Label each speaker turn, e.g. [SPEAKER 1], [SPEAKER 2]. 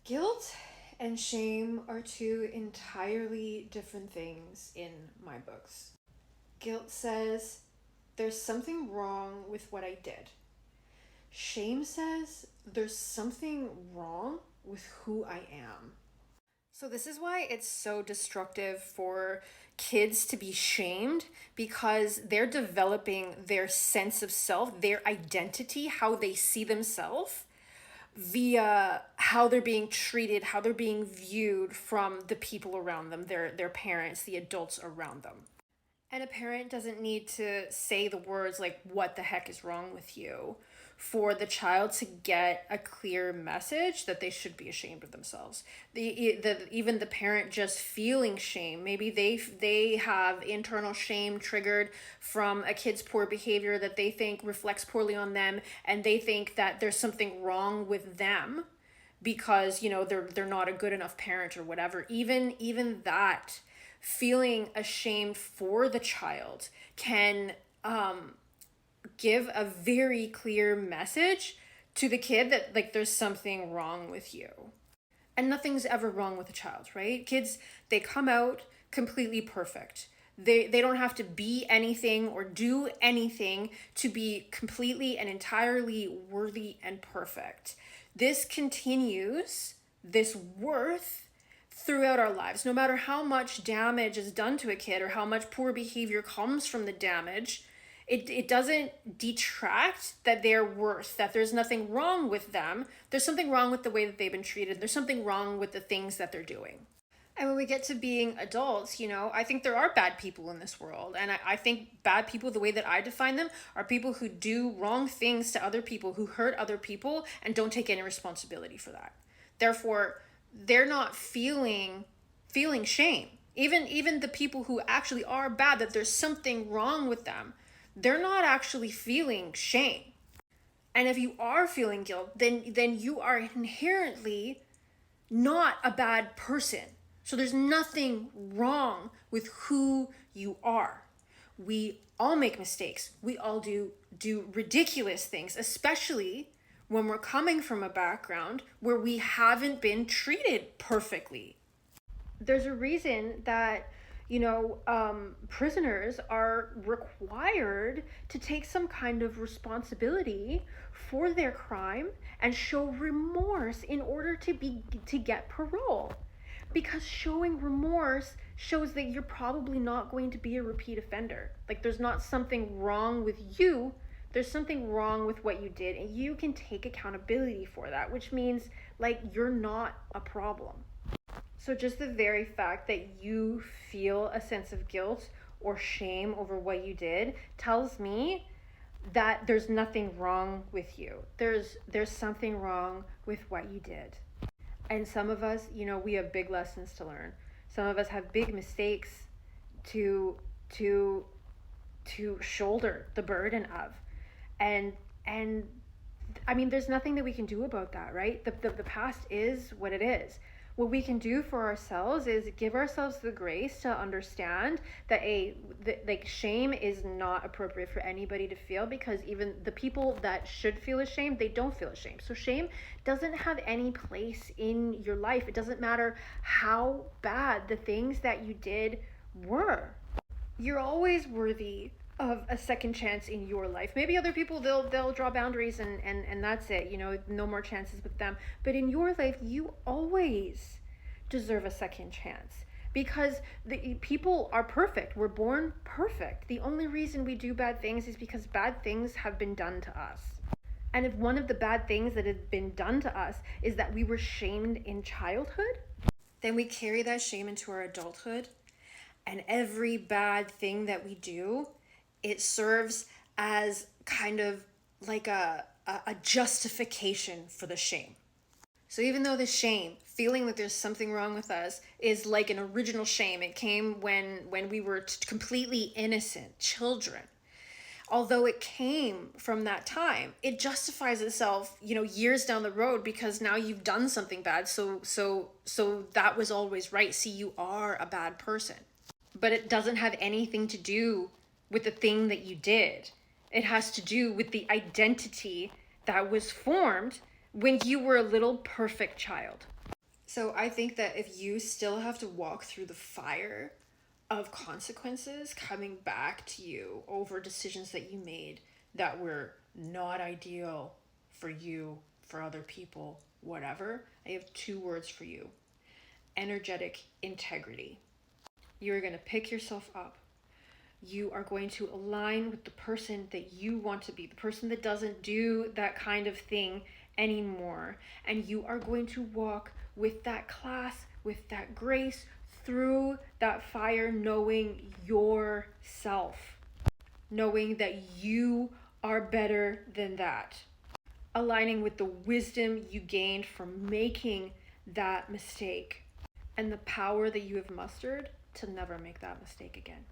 [SPEAKER 1] Guilt and shame are two entirely different things in my books. Guilt says there's something wrong with what I did. Shame says there's something wrong with who I am. So, this is why it's so destructive for kids to be shamed because they're developing their sense of self, their identity, how they see themselves via how they're being treated, how they're being viewed from the people around them, their parents, the adults around them. And a parent doesn't need to say the words like, what the heck is wrong with you, for the child to get a clear message that they should be ashamed of themselves. Even the parent just feeling shame, maybe they have internal shame triggered from a kid's poor behavior that they think reflects poorly on them, and they think that there's something wrong with them because they're not a good enough parent or whatever. Even that feeling ashamed for the child can give a very clear message to the kid that like there's something wrong with you. And nothing's ever wrong with a child, right? Kids, they come out completely perfect. They don't have to be anything or do anything to be completely and entirely worthy and perfect. This continues, this worth throughout our lives. No matter how much damage is done to a kid or how much poor behavior comes from the damage, it doesn't detract that they're worth, that there's nothing wrong with them. There's something wrong with the way that they've been treated. There's something wrong with the things that they're doing. And when we get to being adults, I think there are bad people in this world. And I think bad people, the way that I define them, are people who do wrong things to other people, who hurt other people, and don't take any responsibility for that. Therefore, they're not feeling shame. Even the people who actually are bad, that there's something wrong with them, they're not actually feeling shame. And if you are feeling guilt, then you are inherently not a bad person. So there's nothing wrong with who you are. We all make mistakes. We all do ridiculous things, especially when we're coming from a background where we haven't been treated perfectly. There's a reason that prisoners are required to take some kind of responsibility for their crime and show remorse in order to get parole, because showing remorse shows that you're probably not going to be a repeat offender. Like, there's not something wrong with you, there's something wrong with what you did, and you can take accountability for that, which means like you're not a problem. So just the very fact that you feel a sense of guilt or shame over what you did tells me that there's nothing wrong with you. There's something wrong with what you did. And some of us, we have big lessons to learn. Some of us have big mistakes to shoulder the burden of. And I mean, there's nothing that we can do about that, right? The past is what it is. What we can do for ourselves is give ourselves the grace to understand that like shame is not appropriate for anybody to feel, because even the people that should feel ashamed, they don't feel ashamed. So shame doesn't have any place in your life. It doesn't matter how bad the things that you did were. You're always worthy of a second chance in your life. Maybe other people, they'll draw boundaries and that's it, no more chances with them. But in your life, you always deserve a second chance, because the people are perfect. We're born perfect. The only reason we do bad things is because bad things have been done to us. And if one of the bad things that had been done to us is that we were shamed in childhood, then we carry that shame into our adulthood. And every bad thing that we do, it serves as kind of like a justification for the shame. So even though the shame, feeling that there's something wrong with us, is like an original shame, it came when we were completely innocent children. Although it came from that time, it justifies itself, years down the road, because now you've done something bad. So that was always right. See, you are a bad person. But it doesn't have anything to do with the thing that you did. It has to do with the identity that was formed when you were a little perfect child. So I think that if you still have to walk through the fire of consequences coming back to you over decisions that you made that were not ideal for you, for other people, whatever, I have two words for you: energetic integrity. You're going to pick yourself up. You are going to align with the person that you want to be, the person that doesn't do that kind of thing anymore. And you are going to walk with that class, with that grace, through that fire, knowing yourself, knowing that you are better than that, aligning with the wisdom you gained from making that mistake and the power that you have mustered to never make that mistake again.